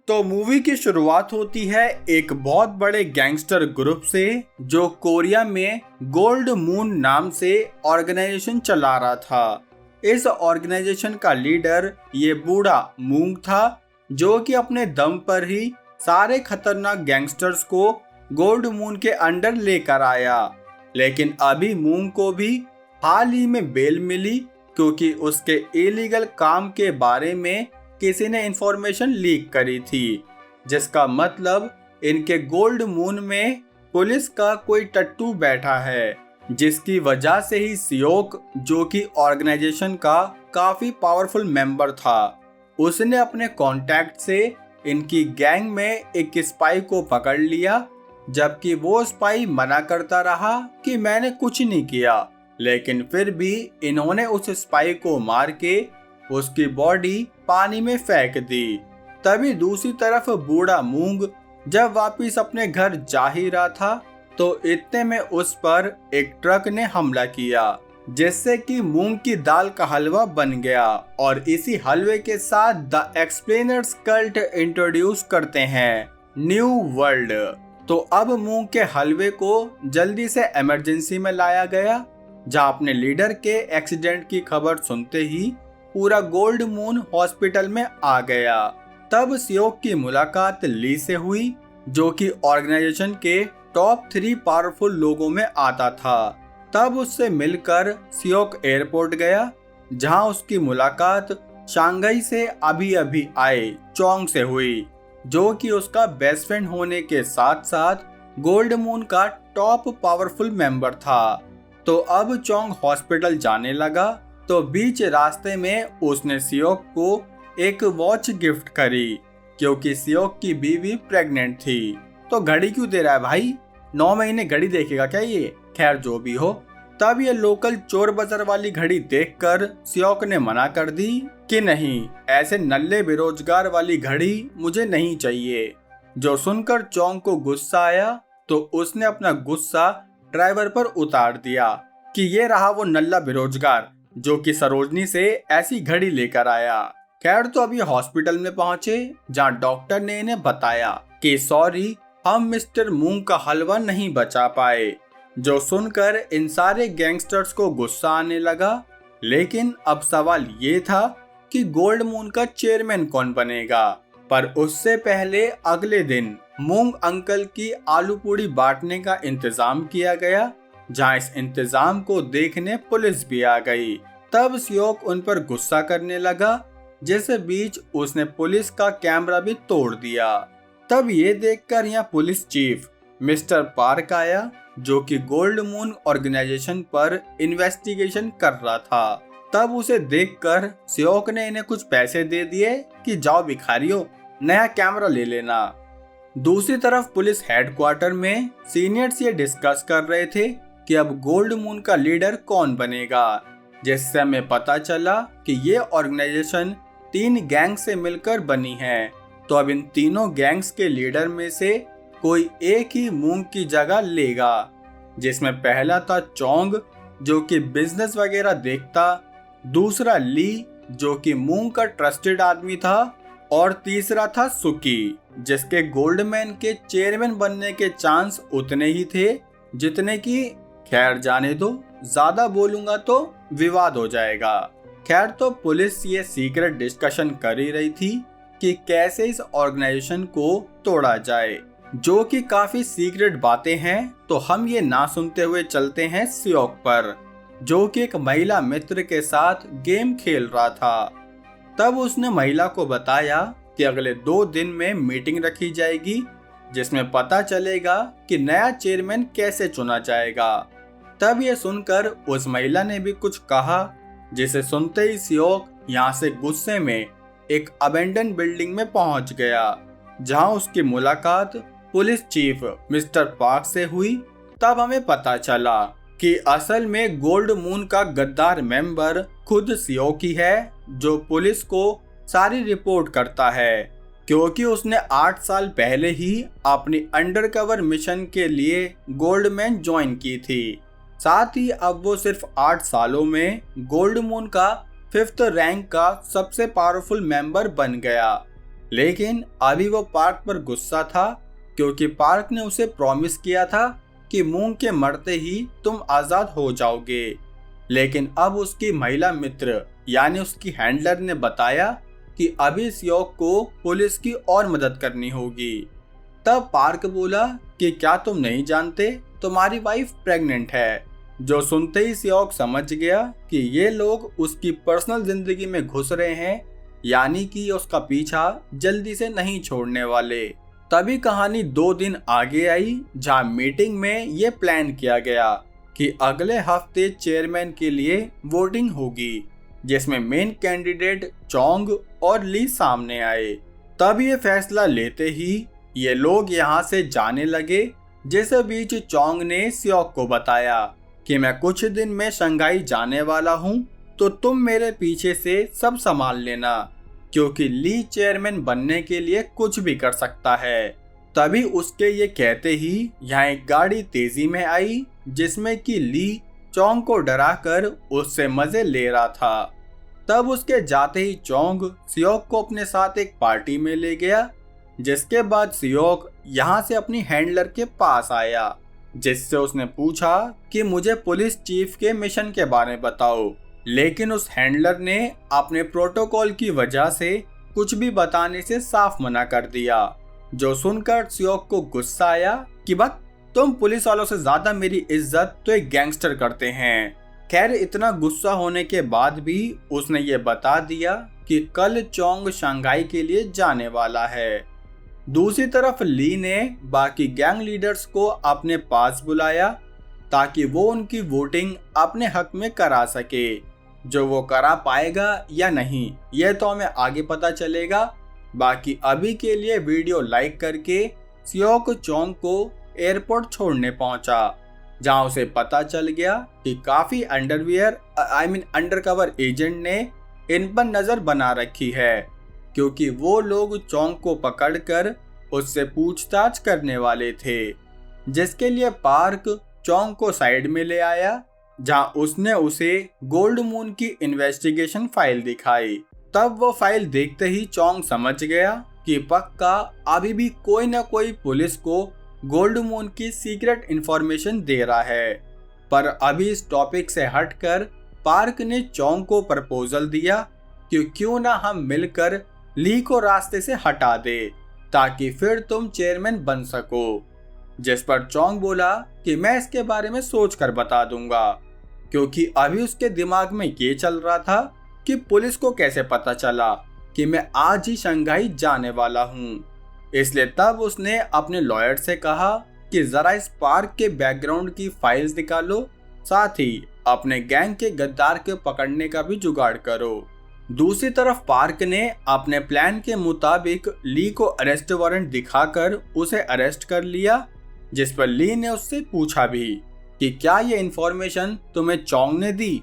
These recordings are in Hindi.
तो मूवी की शुरुआत होती है एक बहुत बड़े गैंगस्टर ग्रुप से जो कोरिया में गोल्ड मून नाम से ऑर्गेनाइजेशन चला रहा था। इस ऑर्गेनाइजेशन का लीडर ये बूढ़ा मूंग था जो कि अपने दम पर ही सारे खतरनाक गैंगस्टर्स को गोल्ड मून के अंडर लेकर आया। लेकिन अभी मूंग को भी हाल ही में बेल मिली क्योंकि उसके इलीगल काम के बारे में किसी ने इंफॉर्मेशन लीक करी थी, जिसका मतलब इनके गोल्ड मून में पुलिस का कोई टट्टू बैठा है, जिसकी वजह से ही सियोक जो कि ऑर्गेनाइजेशन का काफी पावरफुल मेंबर था, उसने अपने कांटेक्ट से इनकी गैंग में एक स्पाई को पकड़ लिया। जबकि वो स्पाई मना करता रहा कि मैंने कुछ नहीं किया, लेकिन फिर भी इन्होंने उस स्पाई को मार के उसकी बॉडी पानी में फेंक दी। तभी दूसरी तरफ बूढ़ा मूंग जब वापिस अपने घर जा ही रहा था तो इतने में उस पर एक ट्रक ने हमला किया, जिससे कि मूंग की दाल का हलवा बन गया। और इसी हलवे के साथ द एक्सप्लेनर्स कल्ट इंट्रोड्यूस करते हैं न्यू वर्ल्ड। तो अब मूंग के हलवे को जल्दी से इमरजेंसी में लाया गया, जहां अपने लीडर के एक्सीडेंट की खबर सुनते ही पूरा गोल्ड मून हॉस्पिटल में आ गया। तब सियोक की मुलाकात ली से हुई जो कि ऑर्गेनाइजेशन के टॉप 3 पावरफुल लोगों में आता था। तब उससे मिलकर सियोक एयरपोर्ट गया, जहां उसकी मुलाकात शंघाई से अभी अभी आए चोंग से हुई, जो कि उसका बेस्ट फ्रेंड होने के साथ साथ गोल्ड मून का टॉप पावरफुल मेंबर था। तो अब चोंग हॉस्पिटल जाने लगा तो बीच रास्ते में उसने सियोक को एक वॉच गिफ्ट करी क्योंकि सियोक की बीवी प्रेग्नेंट थी। तो घड़ी क्यों दे रहा है भाई, 9 महीने घड़ी देखेगा क्या ये? खैर जो भी हो, तब ये लोकल चोर बाजार वाली घड़ी देखकर सियोक ने मना कर दी कि नहीं, ऐसे नल्ले बेरोजगार वाली घड़ी मुझे नहीं चाहिए। जो सुनकर चोंग को गुस्सा आया तो उसने अपना गुस्सा ड्राइवर पर उतार दिया कि ये रहा वो नल्ला बेरोजगार जो कि सरोजनी से ऐसी घड़ी लेकर आया। खैर तो अभी हॉस्पिटल में पहुंचे, जहां डॉक्टर ने इन्हें बताया कि सॉरी, हम मिस्टर मूंग का हलवा नहीं बचा पाए। जो सुनकर इन सारे गैंगस्टर्स को गुस्सा आने लगा। लेकिन अब सवाल ये था कि गोल्ड मून का चेयरमैन कौन बनेगा। पर उससे पहले अगले दिन मूंग अंकल की आलू पूड़ी बांटने का इंतजाम किया गया, जहां इस इंतजाम को देखने पुलिस भी आ गई। तब सियोक उन पर गुस्सा करने लगा, जिस बीच उसने पुलिस का कैमरा भी तोड़ दिया। तब ये देखकर यहाँ पुलिस चीफ मिस्टर पार्क आया, जो कि गोल्ड मून ऑर्गेनाइजेशन पर इन्वेस्टिगेशन कर रहा था। तब उसे देखकर सियोक ने इन्हें कुछ पैसे दे दिए कि जाओ भिखारियों, नया कैमरा ले लेना। दूसरी तरफ पुलिस हेडक्वार्टर में सीनियर्स ये डिस्कस कर रहे थे कि अब गोल्ड मून का लीडर कौन बनेगा, जिससे हमें पता चला कि ये ऑर्गेनाइजेशन 3 गैंग से मिलकर बनी है। तो अब इन तीनों गैंग्स के लीडर में से कोई एक ही मूंग की जगह लेगा, जिसमें पहला था चोंग जो कि बिजनेस वगैरह देखता, दूसरा ली जो कि मूंग का ट्रस्टेड आदमी था, और तीसरा था सुकी जिसके गोल्डमैन के चेयरमैन बनने के चांस उतने ही थे जितने की, खैर जाने दो, ज्यादा बोलूंगा तो विवाद हो जाएगा। खैर तो पुलिस ये सीक्रेट डिस्कशन कर ही रही थी कि कैसे इस ऑर्गेनाइजेशन को तोड़ा जाए, जो कि काफी सीक्रेट बातें हैं। तो हम ये ना सुनते हुए चलते हैं सियोक पर, जो कि एक महिला मित्र के साथ गेम खेल रहा था। तब उसने महिला को बताया कि अगले 2 दिन में मीटिंग रखी जाएगी, जिसमें पता चलेगा कि नया चेयरमैन कैसे चुना जाएगा। तब ये सुनकर उस महिला ने भी कुछ कहा, जिसे सुनते ही सियोक यहाँ से गुस्से में एक अबेंडन बिल्डिंग में पहुंच गया, जहां उसकी मुलाकात पुलिस चीफ मिस्टर पार्क से हुई। तब हमें पता चला कि असल में गोल्ड मून का गद्दार मेंबर खुद सियोक ही है, जो पुलिस को सारी रिपोर्ट करता है, क्योंकि उसने 8 साल पहले ही अपनी अंडरकवर मिशन के लिए गोल्डमैन ज्वाइन की थी। साथ ही अब वो सिर्फ 8 सालों में गोल्ड मून का 5th रैंक का सबसे पावरफुल मेंबर बन गया। लेकिन अभी वो पार्क पर गुस्सा था क्योंकि पार्क ने उसे प्रॉमिस किया था कि मूंग के मरते ही तुम आजाद हो जाओगे। लेकिन अब उसकी महिला मित्र यानी उसकी हैंडलर ने बताया कि अभी सियोक को पुलिस की और मदद करनी होगी। तब पार्क बोला कि क्या तुम नहीं जानते तुम्हारी वाइफ प्रेग्नेंट है। जो सुनते ही सियोक समझ गया कि ये लोग उसकी पर्सनल जिंदगी में घुस रहे हैं, यानी कि उसका पीछा जल्दी से नहीं छोड़ने वाले। तभी कहानी 2 दिन आगे आई जहां मीटिंग में ये प्लान किया गया कि अगले हफ्ते चेयरमैन के लिए वोटिंग होगी, जिसमें मेन कैंडिडेट चोंग और ली सामने आए। तब ये फैसला लेते ही ये लोग यहाँ से जाने लगे। जिस बीच चोंग ने सियोक को बताया कि मैं कुछ दिन में शंघाई जाने वाला हूँ, तो तुम मेरे पीछे से सब संभाल लेना, क्योंकि ली चेयरमैन बनने के लिए कुछ भी कर सकता है। तभी उसके ये कहते ही यहाँ एक गाड़ी तेजी में आई, जिसमें कि ली चोंग को डराकर उससे मजे ले रहा था। तब उसके जाते ही चोंग सियोक को अपने साथ एक पार्टी में ले गया, जिसके बाद सियोक यहाँ से अपनी हैंडलर के पास आया, जिससे उसने पूछा कि मुझे पुलिस चीफ के मिशन के बारे में बताओ। लेकिन उस हैंडलर ने अपने प्रोटोकॉल की वजह से कुछ भी बताने से साफ मना कर दिया, जो सुनकर सियोक को गुस्सा आया कि बस तुम पुलिस वालों से ज्यादा मेरी इज्जत तो एक गैंगस्टर करते हैं। खैर, इतना गुस्सा होने के बाद भी उसने ये बता दिया कि कल चोंग शंघाई के लिए जाने वाला है। दूसरी तरफ ली ने बाकी गैंग लीडर्स को अपने पास बुलाया ताकि वो उनकी वोटिंग अपने हक में करा सके। जो वो करा पाएगा या नहीं, यह तो हमें आगे पता चलेगा। बाकी अभी के लिए वीडियो लाइक करके सियोक चोंग को एयरपोर्ट छोड़ने पहुंचा, जहां उसे पता चल गया कि काफी अंडरकवर एजेंट ने इन पर नजर बना रखी है, क्योंकि वो लोग चोंग को पकड़कर उससे पूछताछ करने वाले थे। जिसके लिए पार्क चोंग को साइड में ले आया, जहां उसने उसे गोल्ड मून की इन्वेस्टिगेशन फाइल दिखाई। तब वो फाइल देखते ही चोंग समझ गया कि पक्का अभी भी कोई न कोई पुलिस को गोल्ड मून की सीक्रेट इंफॉर्मेशन दे रहा है। पर अभी इस टॉपिक से हटकर पार्क ने चोंग को प्रपोजल दिया कि क्यों ना हम मिलकर ली को रास्ते से हटा दे, ताकि फिर तुम चेयरमैन बन सको। जिस पर चोंग बोला कि मैं इसके बारे में सोच कर बता दूंगा, क्योंकि अभी उसके दिमाग में ये चल रहा था कि पुलिस को कैसे पता चला कि मैं आज ही शंघाई जाने वाला हूँ। इसलिए तब उसने अपने लॉयर से कहा कि जरा इस पार्क के बैकग्राउंड की फाइल्स निकालो, साथ ही अपने गैंग के गद्दार के पकड़ने का भी जुगाड़ करो। दूसरी तरफ पार्क ने अपने प्लान के मुताबिक ली को अरेस्ट वारंट दिखाकर उसे अरेस्ट कर लिया, जिस पर ली ने उससे पूछा भी कि क्या ये इन्फॉर्मेशन तुम्हें चोंग ने दी,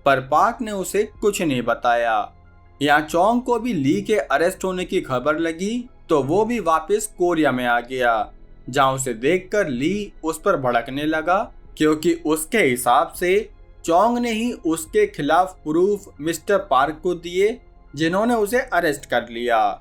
पर पार्क ने उसे कुछ नहीं बताया। यहाँ चोंग को भी ली के अरेस्ट होने की खबर लगी, तो वो भी वापस कोरिया में आ गया, जहाँ उसे देखकर ली उस पर भड़कने लगा, क्योंकि उसके हिसाब से चोंग ने ही उसके खिलाफ प्रूफ मिस्टर पार्क को दिए, जिन्होंने उसे अरेस्ट कर लिया।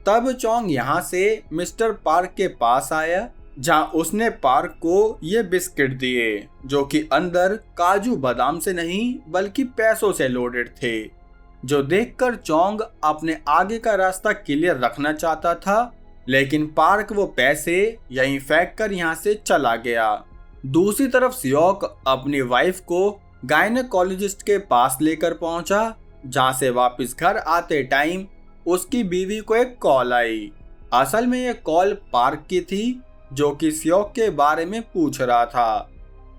तब चोंग यहाँ से मिस्टर पार्क के पास आया, जहाँ उसने पार्क को ये बिस्किट दिए, जो कि अंदर काजू बादाम से नहीं बल्कि पैसों से लोडेड थे, जो देखकर चोंग अपने आगे का रास्ता क्लियर रखना चाहता था। लेकिन पार्क वो पैसे यहीं फेंक कर यहाँ से चला गया। दूसरी तरफ सियोक अपनी वाइफ को गायनेकोलॉजिस्ट के पास लेकर पहुंचा, जहाँ से वापस घर आते टाइम उसकी बीवी को एक कॉल आई। असल में ये कॉल पार्क की थी, जो कि सियोक के बारे में पूछ रहा था।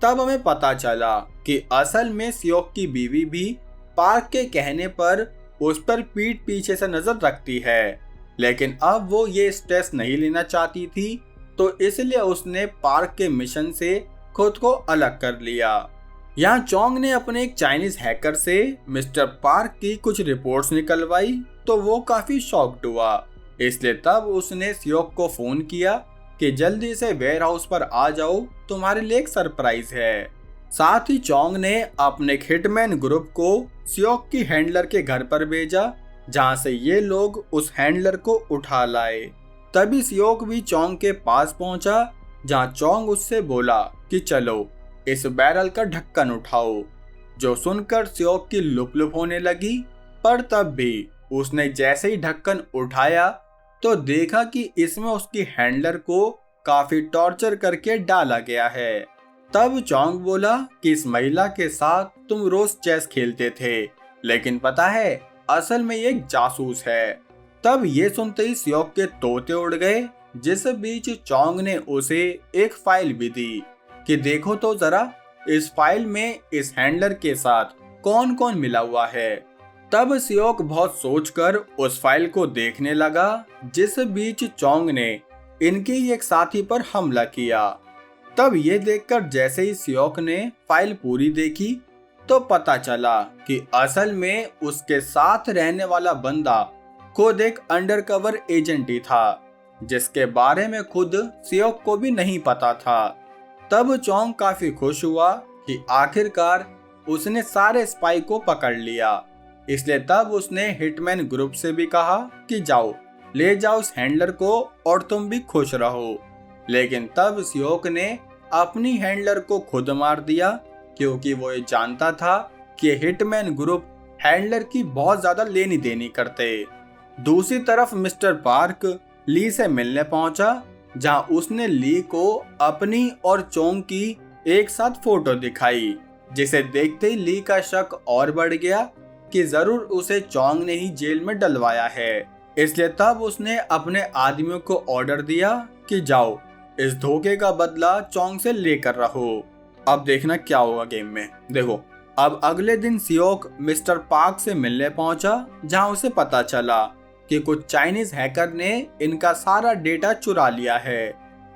तब हमें पता चला कि असल में सियोक की बीवी भी पार्क के कहने पर उस पर पीठ पीछे से नजर रखती है, लेकिन अब वो ये स्ट्रेस नहीं लेना चाहती थी, तो इसलिए उसने पार्क के मिशन से खुद को अलग कर लिया। यहाँ चोंग ने अपने एक चाइनीज हैकर से मिस्टर पार्क की कुछ रिपोर्ट्स निकलवाई, तो वो काफी शॉक्ड हुआ। इसलिए तब उसने सियोक को फोन किया कि जल्दी से वेयर हाउस पर आ जाओ, तुम्हारे लिए एक सरप्राइज है। साथ ही चोंग ने अपने हिटमैन ग्रुप को सियोक की हैंडलर के घर पर भेजा, जहां से ये लोग उस हैंडलर को उठा लाए। तभी सियोक भी चोंग के पास पहुंचा, जहां चोंग उससे बोला कि चलो इस बैरल का ढक्कन उठाओ, जो सुनकर सियोक की लुप लुप होने लगी। पर तब भी उसने जैसे ही ढक्कन उठाया तो देखा कि इसमें उसकी हैंडलर को काफी टॉर्चर करके डाला गया है। तब चोंग बोला कि इस महिला के साथ तुम रोज चेस खेलते थे, लेकिन पता है असल में ये एक जासूस है। तब ये सुनते ही सियोक के तोते उड़ गए, जिस बीच चोंग ने उसे एक फाइल भी दी कि देखो तो जरा इस फाइल में इस हैंडलर के साथ कौन कौन मिला हुआ है। तब सियोक बहुत सोचकर उस फाइल को देखने लगा, जिस बीच चोंग ने इनके ही एक साथी पर हमला किया। तब ये देखकर जैसे ही सियोक ने फाइल पूरी देखी तो पता चला कि असल में उसके साथ रहने वाला बंदा खुद एक अंडरकवर एजेंट ही था, जिसके बारे में खुद सियोक को भी नहीं पता था। तब चोंग काफी खुश हुआ कि आखिरकार उसने सारे स्पाई को पकड़ लिया। इसलिए तब उसने हिटमैन ग्रुप से भी कहा कि जाओ ले जाओ उस हैंडलर को और तुम भी खुश रहो। लेकिन तब सियोक ने अपनी हैंडलर को खुद मार दिया, क्योंकि वो ये जानता था कि हिटमैन ग्रुप हैंडलर की बहुत ज्यादा लेनी देनी करते। दूसरी तरफ मिस्टर पार्क ली से मिलने पहुंचा, जहां उसने ली को अपनी और चोंग की एक साथ फोटो दिखाई, जिसे देखते ही ली का शक और बढ़ गया कि जरूर उसे चोंग ने ही जेल में डलवाया है। इसलिए तब उसने अपने आदमियों को ऑर्डर दिया कि जाओ इस धोखे का बदला चोंग से लेकर रहो। अब देखना क्या होगा गेम में। देखो अब अगले दिन सियोक मिस्टर पार्क से मिलने पहुंचा, जहां उसे पता चला कि कुछ चाइनीज हैकर ने इनका सारा डेटा चुरा लिया है।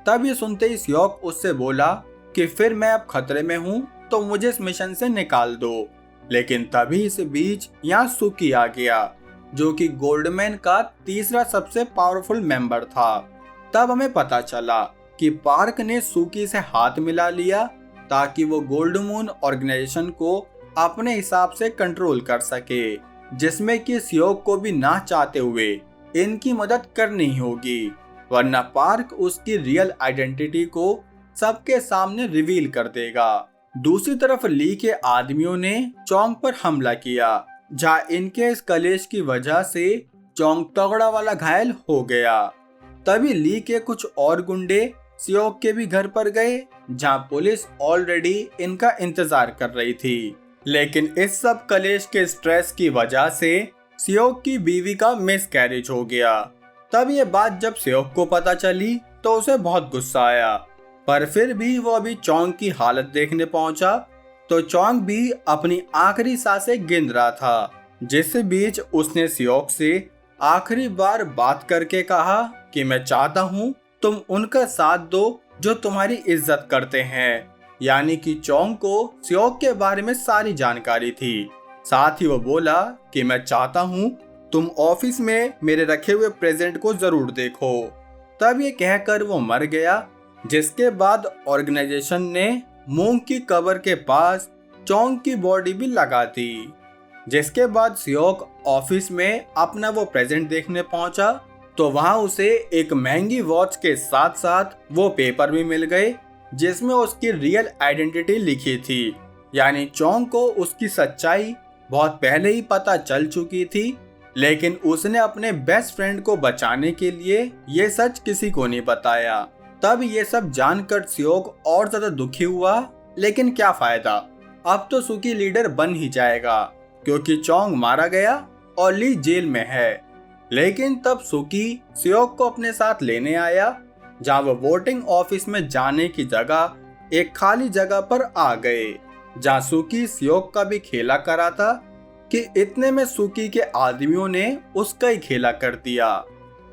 तब ये सुनते ही सियोक उससे बोला कि फिर मैं अब खतरे में हूँ तो मुझे इस मिशन से निकाल दो। लेकिन तभी इस बीच यहाँ सुकी आ गया, जो कि गोल्डमैन का तीसरा सबसे पावरफुल मेंबर था। तब हमें पता चला कि पार्क ने सुकी से हाथ मिला लिया ताकि वो गोल्ड मून ऑर्गेनाइजेशन को अपने हिसाब से कंट्रोल कर सके, जिसमें कि सियोक को भी ना चाहते हुए इनकी मदद करनी ही होगी, वरना पार्क उसकी रियल आइडेंटिटी को सबके सामने रिवील कर देगा। दूसरी तरफ ली के आदमियों ने चोंग पर हमला किया, जहां इनके इस कलेश की वजह से चोंग तगड़ा वाला घायल हो गया। तभी ली के कुछ और गुंडे सियोक के भी घर पर गए, जहां पुलिस ऑलरेडी इनका इंतजार कर रही थी। लेकिन इस सब कलेश के स्ट्रेस की वजह से सियोक की बीवी का मिसकैरेज हो गया। तब ये बात जब सियोक को पता चली तो उसे बहुत गुस्सा आया, पर फिर भी वो अभी चोंग की हालत देखने पहुंचा तो चोंग भी अपनी आखिरी सांसें गिन रहा था, जिस बीच उसने सियोक से आखिरी बार बात करके कहा कि मैं चाहता हूँ तुम उनका साथ दो जो तुम्हारी इज्जत करते हैं। यानी कि चोंग को सियोक के बारे में सारी जानकारी थी। साथ ही वो बोला कि मैं चाहता हूँ तुम ऑफिस में मेरे रखे हुए प्रेजेंट को जरूर देखो। तब ये कहकर वो मर गया, जिसके बाद ऑर्गेनाइजेशन ने मूंग की कबर के पास चोंग की बॉडी भी लगा दी। जिसके बाद सियोक ऑफिस में अपना वो प्रेजेंट देखने पहुंचा तो वहां उसे एक महंगी वॉच के साथ साथ वो पेपर भी मिल गए, जिसमें उसकी रियल आइडेंटिटी लिखी थी। यानी चोंग को उसकी सच्चाई बहुत पहले ही पता चल चुकी थी, लेकिन उसने अपने बेस्ट फ्रेंड को बचाने के लिए ये सच किसी को नहीं बताया। तब ये सब जानकर सियोक और ज्यादा दुखी हुआ, लेकिन क्या फायदा, अब तो सुकी लीडर बन ही जाएगा क्योंकि चोंग मारा गया और ली जेल में है। लेकिन तब सुकी सियोक को अपने साथ लेने आया, जहां वो वोटिंग ऑफिस में जाने की जगह एक खाली जगह पर आ गए, जहां सुकी सियोक का भी खेला करा था कि इतने में सुकी के आदमियों ने उसका ही खेला कर दिया,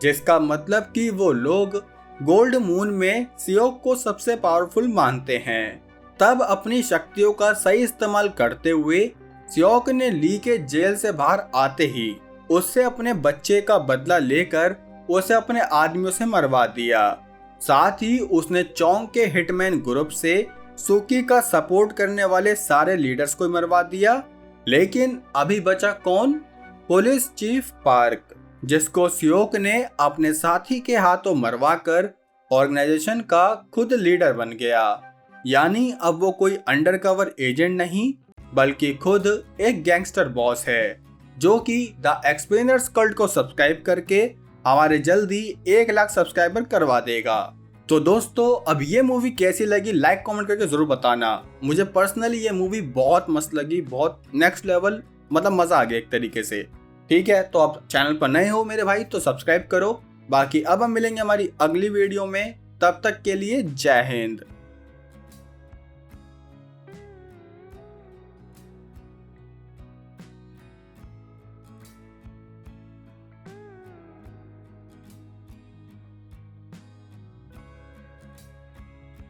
जिसका मतलब कि वो लोग गोल्ड मून में सियोक को सबसे पावरफुल मानते हैं। तब अपनी शक्तियों का सही इस्तेमाल करते हुए सियोक ने ली के जेल से बाहर आते ही उससे अपने बच्चे का बदला लेकर उसे अपने आदमियों से मरवा दिया। साथ ही उसने चोंग के हिटमैन ग्रुप से सुकी का सपोर्ट करने वाले सारे लीडर्स को मरवा दिया। लेकिन अभी बचा कौन? पुलिस चीफ पार्क, जिसको सियोक ने अपने साथी के हाथों मरवाकर ऑर्गेनाइजेशन का खुद लीडर बन गया। यानी अब वो कोई अंडरकवर एजेंट नहीं बल्कि खुद एक गैंगस्टर बॉस है, जो कि द एक्सप्लेनर्स कल्ट को सब्सक्राइब करके हमारे जल्दी 1 लाख सब्सक्राइबर करवा देगा। तो दोस्तों, अब ये मूवी कैसी लगी लाइक कमेंट करके जरूर बताना। मुझे पर्सनली ये मूवी बहुत मस्त लगी, बहुत नेक्स्ट लेवल, मतलब मजा आ गया एक तरीके से। ठीक है, तो आप चैनल पर नए हो मेरे भाई तो सब्सक्राइब करो। बाकी अब हम मिलेंगे हमारी अगली वीडियो में, तब तक के लिए जय हिंद।